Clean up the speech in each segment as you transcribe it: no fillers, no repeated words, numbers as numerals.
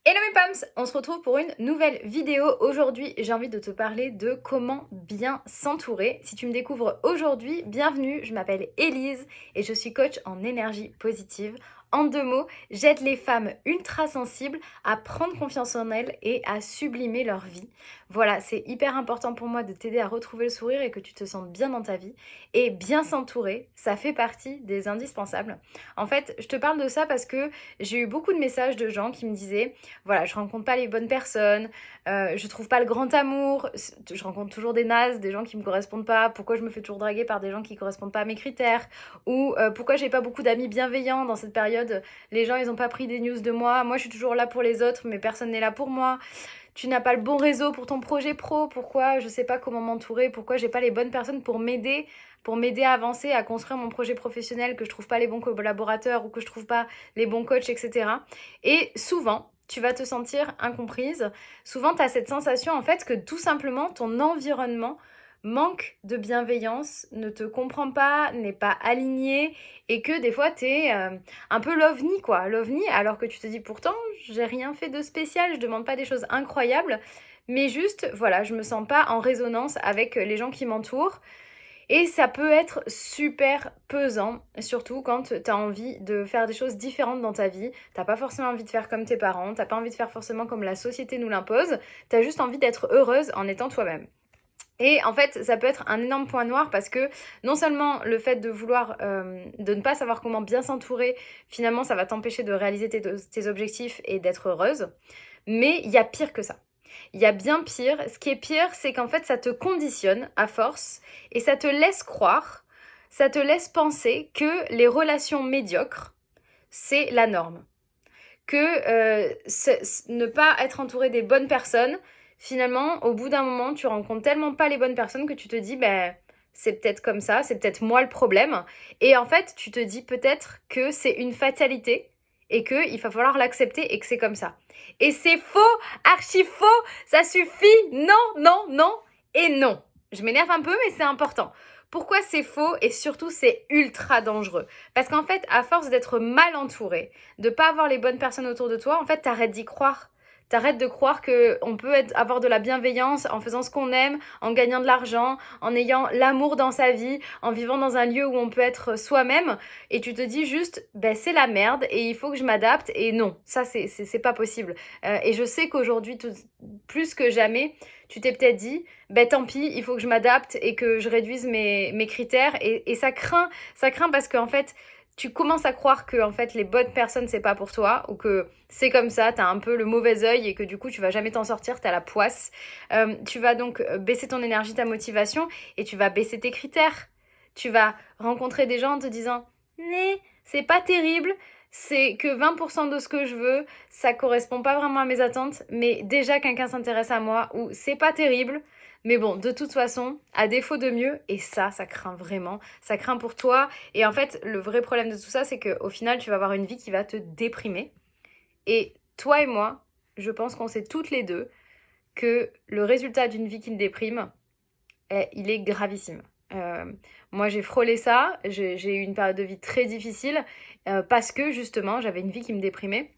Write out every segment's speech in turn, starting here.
Hello mes Pams, on se retrouve pour une nouvelle vidéo. Aujourd'hui, j'ai envie de te parler de comment bien s'entourer. Si tu me découvres aujourd'hui, bienvenue, je m'appelle Élise et je suis coach en énergie positive. En 2 mots, j'aide les femmes ultra sensibles à prendre confiance en elles et à sublimer leur vie. Voilà, c'est hyper important pour moi de t'aider à retrouver le sourire et que tu te sentes bien dans ta vie. Et bien s'entourer, ça fait partie des indispensables. En fait, je te parle de ça parce que j'ai eu beaucoup de messages de gens qui me disaient voilà, je rencontre pas les bonnes personnes, je trouve pas le grand amour, je rencontre toujours des nazes, des gens qui me correspondent pas, pourquoi je me fais toujours draguer par des gens qui correspondent pas à mes critères, ou pourquoi j'ai pas beaucoup d'amis bienveillants dans cette période, les gens ils ont pas pris des news de moi je suis toujours là pour les autres, mais personne n'est là pour moi. Tu n'as pas le bon réseau pour ton projet pro, pourquoi je sais pas comment m'entourer, pourquoi j'ai pas les bonnes personnes pour m'aider à avancer, à construire mon projet professionnel, que je trouve pas les bons collaborateurs ou que je trouve pas les bons coachs, etc. Et souvent, tu vas te sentir incomprise. Souvent, tu as cette sensation en fait que tout simplement ton environnement manque de bienveillance, ne te comprend pas, n'est pas aligné et que des fois tu es un peu l'ovni quoi, l'ovni alors que tu te dis pourtant j'ai rien fait de spécial, je demande pas des choses incroyables, mais juste voilà, je me sens pas en résonance avec les gens qui m'entourent. Et ça peut être super pesant, surtout quand tu as envie de faire des choses différentes dans ta vie. T'as pas forcément envie de faire comme tes parents, t'as pas envie de faire forcément comme la société nous l'impose, t'as juste envie d'être heureuse en étant toi-même. Et en fait, ça peut être un énorme point noir parce que non seulement le fait de vouloir, de ne pas savoir comment bien s'entourer, finalement, ça va t'empêcher de réaliser tes objectifs et d'être heureuse, mais il y a pire que ça. Il y a bien pire. Ce qui est pire, c'est qu'en fait, ça te conditionne à force et ça te laisse croire, ça te laisse penser que les relations médiocres, c'est la norme. Que ne pas être entouré des bonnes personnes, finalement, au bout d'un moment, tu rencontres tellement pas les bonnes personnes que tu te dis, ben, c'est peut-être comme ça, c'est peut-être moi le problème. Et en fait, tu te dis peut-être que c'est une fatalité et qu'il va falloir l'accepter et que c'est comme ça. Et c'est faux, archi faux, ça suffit, non, non, non et non. Je m'énerve un peu, mais c'est important. Pourquoi c'est faux et surtout c'est ultra dangereux? Parce qu'en fait, à force d'être mal entouré, de pas avoir les bonnes personnes autour de toi, en fait, t'arrêtes d'y croire. T'arrêtes de croire qu'on peut avoir de la bienveillance en faisant ce qu'on aime, en gagnant de l'argent, en ayant l'amour dans sa vie, en vivant dans un lieu où on peut être soi-même. Et tu te dis juste, ben c'est la merde et il faut que je m'adapte. Et non, ça c'est pas possible. Et je sais qu'aujourd'hui, plus que jamais, tu t'es peut-être dit, ben tant pis, il faut que je m'adapte et que je réduise mes critères. Et ça craint parce qu'en fait, tu commences à croire que en fait les bonnes personnes c'est pas pour toi ou que c'est comme ça, t'as un peu le mauvais œil et que du coup tu vas jamais t'en sortir, t'as la poisse. Tu vas donc baisser ton énergie, ta motivation et tu vas baisser tes critères. Tu vas rencontrer des gens en te disant né, c'est pas terrible, c'est que 20% de ce que je veux, ça correspond pas vraiment à mes attentes, mais déjà quelqu'un s'intéresse à moi ou c'est pas terrible. Mais bon, de toute façon, à défaut de mieux, et ça craint vraiment, ça craint pour toi, et en fait, le vrai problème de tout ça, c'est qu'au final, tu vas avoir une vie qui va te déprimer. Et toi et moi, je pense qu'on sait toutes les deux que le résultat d'une vie qui me déprime, il est gravissime. Euh, Moi, j'ai frôlé ça, j'ai eu une période de vie très difficile parce que justement, j'avais une vie qui me déprimait,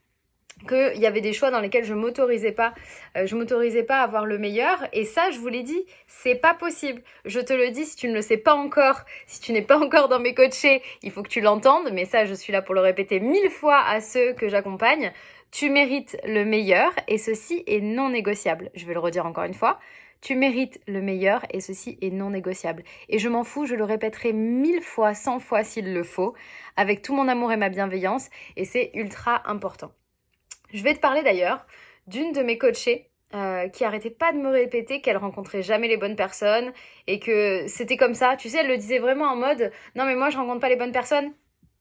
qu'il y avait des choix dans lesquels je m'autorisais pas à avoir le meilleur. Et ça, je vous l'ai dit, c'est pas possible. Je te le dis, si tu ne le sais pas encore, si tu n'es pas encore dans mes coachés, il faut que tu l'entendes. Mais ça, je suis là pour le répéter 1000 fois à ceux que j'accompagne. Tu mérites le meilleur et ceci est non négociable. Je vais le redire encore une fois. Tu mérites le meilleur et ceci est non négociable. Et je m'en fous, je le répéterai 1000 fois, 100 fois s'il le faut, avec tout mon amour et ma bienveillance. Et c'est ultra important. Je vais te parler d'ailleurs d'une de mes coachées qui arrêtait pas de me répéter qu'elle rencontrait jamais les bonnes personnes et que c'était comme ça. Tu sais, elle le disait vraiment en mode non mais moi je rencontre pas les bonnes personnes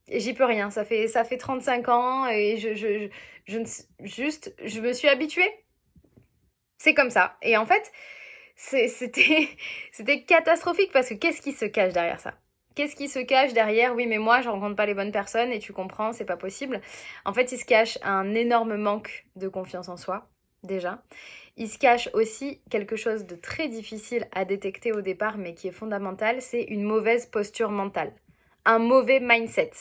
et j'y peux rien. Ça fait 35 ans et je me suis habituée. C'est comme ça. Et en fait, c'était c'était catastrophique parce que qu'est-ce qui se cache derrière ça? Qu'est-ce qui se cache derrière oui mais moi je rencontre pas les bonnes personnes et tu comprends c'est pas possible. En fait il se cache un énorme manque de confiance en soi déjà. Il se cache aussi quelque chose de très difficile à détecter au départ mais qui est fondamental, c'est une mauvaise posture mentale, un mauvais mindset.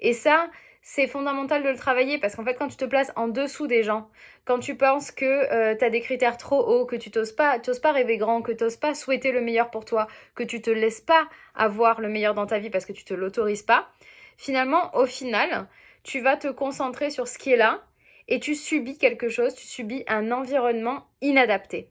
Et ça c'est fondamental de le travailler parce qu'en fait, quand tu te places en dessous des gens, quand tu penses que tu as des critères trop hauts, que tu t'oses pas rêver grand, que tu n'oses pas souhaiter le meilleur pour toi, que tu te laisses pas avoir le meilleur dans ta vie parce que tu te l'autorises pas, finalement, au final, tu vas te concentrer sur ce qui est là et tu subis quelque chose, tu subis un environnement inadapté,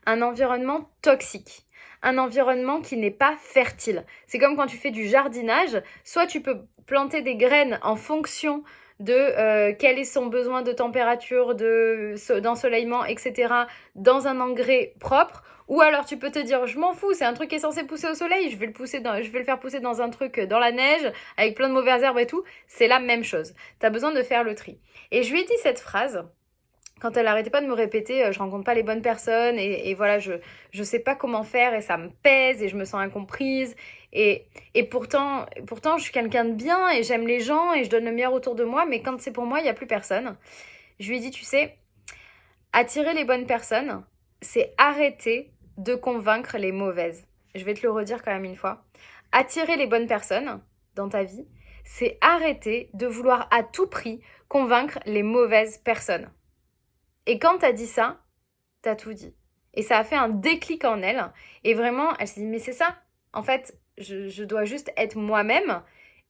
un environnement toxique, un environnement qui n'est pas fertile. C'est comme quand tu fais du jardinage, soit tu peux planter des graines en fonction de quel est son besoin de température, d'ensoleillement, etc., dans un engrais propre, ou alors tu peux te dire, je m'en fous, c'est un truc qui est censé pousser au soleil, je vais le faire pousser dans un truc dans la neige, avec plein de mauvaises herbes et tout. C'est la même chose. Tu as besoin de faire le tri. Et je lui ai dit cette phrase, quand elle arrêtait pas de me répéter, je rencontre pas les bonnes personnes et voilà, je sais pas comment faire et ça me pèse et je me sens incomprise. Et pourtant, je suis quelqu'un de bien et j'aime les gens et je donne le meilleur autour de moi, mais quand c'est pour moi, il y a plus personne. Je lui ai dit, tu sais, attirer les bonnes personnes, c'est arrêter de convaincre les mauvaises. Je vais te le redire quand même une fois. Attirer les bonnes personnes dans ta vie, c'est arrêter de vouloir à tout prix convaincre les mauvaises personnes. Et quand t'as dit ça, t'as tout dit. Et ça a fait un déclic en elle. Et vraiment, elle s'est dit, mais c'est ça. En fait, je dois juste être moi-même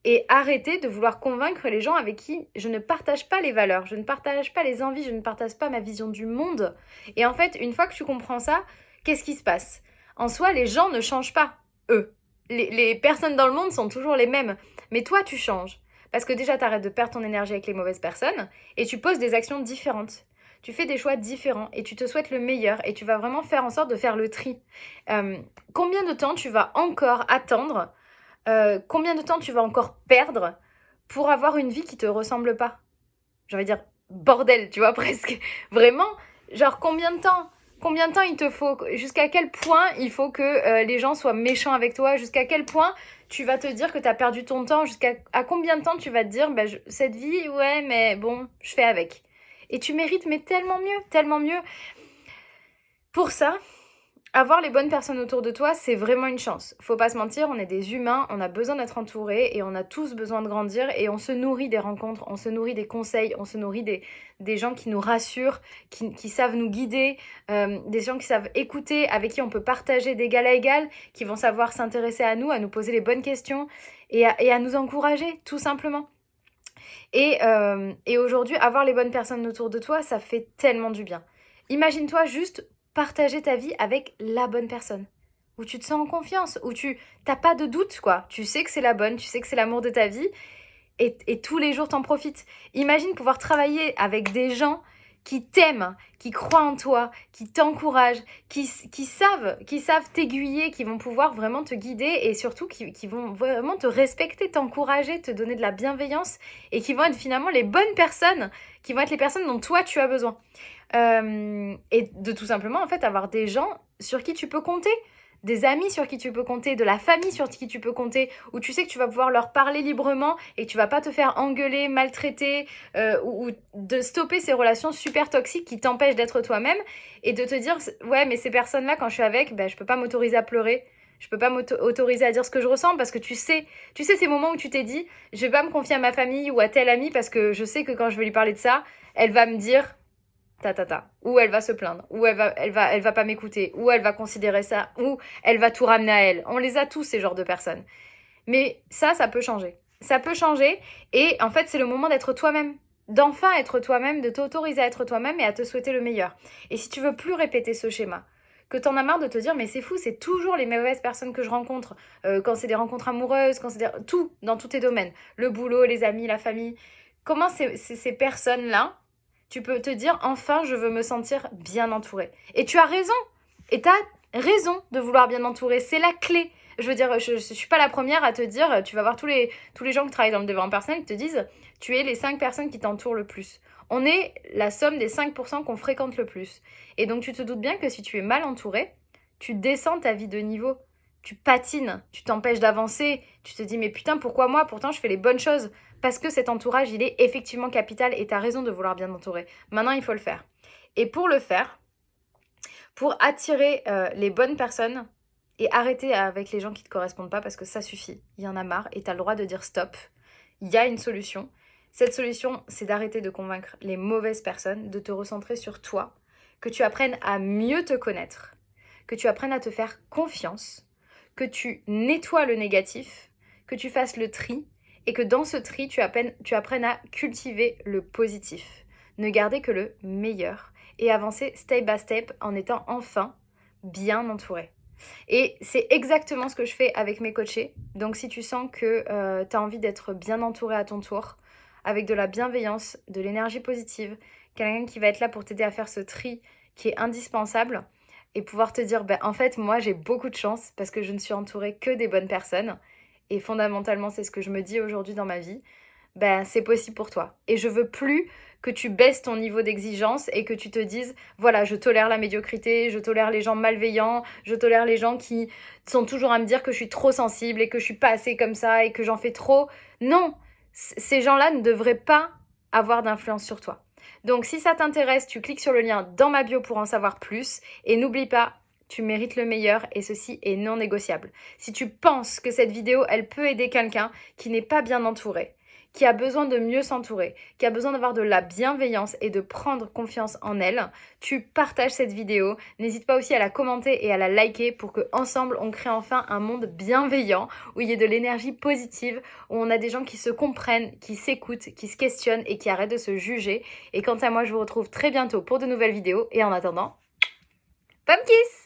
et arrêter de vouloir convaincre les gens avec qui je ne partage pas les valeurs, je ne partage pas les envies, je ne partage pas ma vision du monde. Et en fait, une fois que tu comprends ça, qu'est-ce qui se passe? En soi, les gens ne changent pas, eux. Les personnes dans le monde sont toujours les mêmes. Mais toi, tu changes. Parce que déjà, t'arrêtes de perdre ton énergie avec les mauvaises personnes et tu poses des actions différentes. Tu fais des choix différents et tu te souhaites le meilleur et tu vas vraiment faire en sorte de faire le tri. Combien de temps tu vas encore attendre, combien de temps tu vas encore perdre pour avoir une vie qui te ressemble pas? J'ai envie de dire bordel, tu vois, presque. Vraiment, genre combien de temps il te faut, jusqu'à quel point il faut que les gens soient méchants avec toi, jusqu'à quel point tu vas te dire que tu as perdu ton temps, jusqu'à combien de temps tu vas te dire, bah, cette vie, ouais, mais bon, je fais avec. Et tu mérites, mais tellement mieux, tellement mieux. Pour ça, avoir les bonnes personnes autour de toi, c'est vraiment une chance. Faut pas se mentir, on est des humains, on a besoin d'être entourés et on a tous besoin de grandir et on se nourrit des rencontres, on se nourrit des conseils, on se nourrit des gens qui nous rassurent, qui savent nous guider, des gens qui savent écouter, avec qui on peut partager d'égal à égal, qui vont savoir s'intéresser à nous poser les bonnes questions et à nous encourager, tout simplement. Et aujourd'hui, avoir les bonnes personnes autour de toi, ça fait tellement du bien. Imagine-toi juste partager ta vie avec la bonne personne. Où tu te sens en confiance, où tu t'as pas de doute, quoi. Tu sais que c'est la bonne, tu sais que c'est l'amour de ta vie. Et tous les jours, t'en profites. Imagine pouvoir travailler avec des gens qui t'aiment, qui croient en toi, qui t'encouragent, qui savent t'aiguiller, qui vont pouvoir vraiment te guider et surtout qui vont vraiment te respecter, t'encourager, te donner de la bienveillance et qui vont être finalement les bonnes personnes, qui vont être les personnes dont toi tu as besoin. Et de tout simplement en fait avoir des gens sur qui tu peux compter, des amis sur qui tu peux compter, de la famille sur qui tu peux compter, où tu sais que tu vas pouvoir leur parler librement et que tu vas pas te faire engueuler, maltraiter, ou de stopper ces relations super toxiques qui t'empêchent d'être toi-même et de te dire ouais mais ces personnes-là quand je suis avec, ben, je peux pas m'autoriser à pleurer. Je peux pas m'autoriser à dire ce que je ressens parce que tu sais ces moments où tu t'es dit je vais pas me confier à ma famille ou à tel ami parce que je sais que quand je vais lui parler de ça, elle va me dire ou elle va se plaindre, ou elle va pas m'écouter, ou elle va considérer ça, ou elle va tout ramener à elle. On les a tous, ces genres de personnes. Mais ça peut changer. Ça peut changer, et en fait, c'est le moment d'être toi-même. D'enfin être toi-même, de t'autoriser à être toi-même et à te souhaiter le meilleur. Et si tu veux plus répéter ce schéma, que t'en as marre de te dire mais c'est fou, c'est toujours les mauvaises personnes que je rencontre, quand c'est des rencontres amoureuses, quand c'est tout, dans tous tes domaines, le boulot, les amis, la famille, comment ces personnes-là, tu peux te dire enfin je veux me sentir bien entourée. Et tu as raison. Et tu as raison de vouloir bien entourer. C'est la clé. Je veux dire, je suis pas la première à te dire, tu vas voir tous les gens qui travaillent dans le développement personnel qui te disent tu es les 5 personnes qui t'entourent le plus. On est la somme des 5% qu'on fréquente le plus. Et donc tu te doutes bien que si tu es mal entouré, tu descends ta vie de niveau. Tu patines, tu t'empêches d'avancer, tu te dis mais putain pourquoi moi? Pourtant je fais les bonnes choses. Parce que cet entourage, il est effectivement capital et tu as raison de vouloir bien t'entourer. Maintenant, il faut le faire. Et pour le faire, pour attirer les bonnes personnes et arrêter avec les gens qui ne te correspondent pas parce que ça suffit. Il y en a marre et tu as le droit de dire stop. Il y a une solution. Cette solution, c'est d'arrêter de convaincre les mauvaises personnes, de te recentrer sur toi, que tu apprennes à mieux te connaître, que tu apprennes à te faire confiance, que tu nettoies le négatif, que tu fasses le tri et que dans ce tri, tu apprennes à cultiver le positif. Ne garder que le meilleur et avancer step by step en étant enfin bien entouré. Et c'est exactement ce que je fais avec mes coachés. Donc si tu sens que tu as envie d'être bien entouré à ton tour, avec de la bienveillance, de l'énergie positive, quelqu'un qui va être là pour t'aider à faire ce tri qui est indispensable et pouvoir te dire, ben, en fait, moi j'ai beaucoup de chance parce que je ne suis entourée que des bonnes personnes. Et fondamentalement, c'est ce que je me dis aujourd'hui dans ma vie. Ben, c'est possible pour toi. Et je veux plus que tu baisses ton niveau d'exigence et que tu te dises, voilà, je tolère la médiocrité, je tolère les gens malveillants, je tolère les gens qui sont toujours à me dire que je suis trop sensible et que je suis pas assez comme ça et que j'en fais trop. Non, ces gens-là ne devraient pas avoir d'influence sur toi. Donc si ça t'intéresse, tu cliques sur le lien dans ma bio pour en savoir plus et n'oublie pas, tu mérites le meilleur et ceci est non négociable. Si tu penses que cette vidéo, elle peut aider quelqu'un qui n'est pas bien entouré, qui a besoin de mieux s'entourer, qui a besoin d'avoir de la bienveillance et de prendre confiance en elle, tu partages cette vidéo. N'hésite pas aussi à la commenter et à la liker pour que ensemble on crée enfin un monde bienveillant où il y ait de l'énergie positive, où on a des gens qui se comprennent, qui s'écoutent, qui se questionnent et qui arrêtent de se juger. Et quant à moi, je vous retrouve très bientôt pour de nouvelles vidéos et en attendant, pomme kiss!